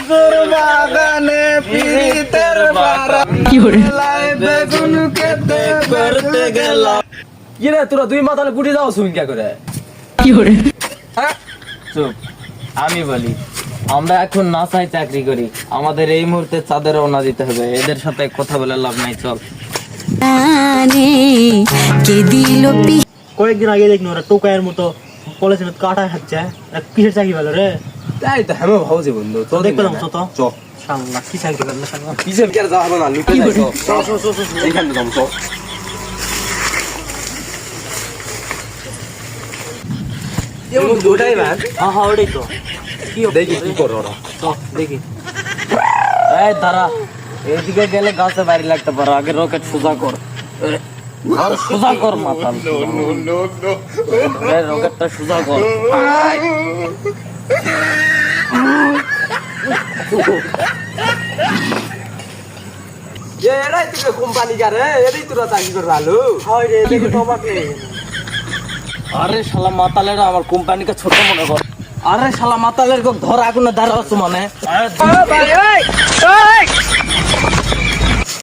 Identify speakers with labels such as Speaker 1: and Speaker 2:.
Speaker 1: লিচুর বাগানে পিরিতের বারা লাই বেগুন খেতে করতে গেলাম।
Speaker 2: কি রে তোরা দুই মাতালে গুটি যাও শুন কে করে হ্যাঁ? চুপ, আমি বলি আমরা এখন না চাই চাকরি করি, আমাদের এই মুহূর্তে চাঁদের রওনা দিতে হবে। এদের সাথে কথা বলে লাভ নাই, চল।
Speaker 3: কয়েকদিন আগে দেখি ওরা টোকায়ের মতো কলেজে কাটা খাচ্ছে, কিসের চাকরি ভালো রে?
Speaker 2: তাই তো হ্যাঁ ভাবছি বন্ধু,
Speaker 3: তো দেখতে দাম তো
Speaker 2: চ
Speaker 3: শালা কি চাকরি ভালো শালা
Speaker 2: পিছে কে যাওয়া হবে না, লুকে যাই এইখানে যাম চ। দুটাই ব্যাগ
Speaker 3: হ্যাঁ ওটাই তো কি
Speaker 2: দেখি কি করো ওরা।
Speaker 3: তো দেখি
Speaker 2: এই দাঁড়া, এইদিকে গেলে গাছে বাইরে লাগতে পারে, আগে রকেট সোজা কর। আর সোজা কর মাথা, রকেটটা সোজা কর। এরাই তোকে কোম্পানি কারে, এরাই তোরা চাকরি করে ভালো।
Speaker 3: হয় রে দেখি তো আমাকে
Speaker 2: আরে শালা মাতালেরা আমার কোম্পানিকে ছোট মনে কর। আরে শালা মাতালের ধর আগুনে দাঁড়াচ্ছ মানে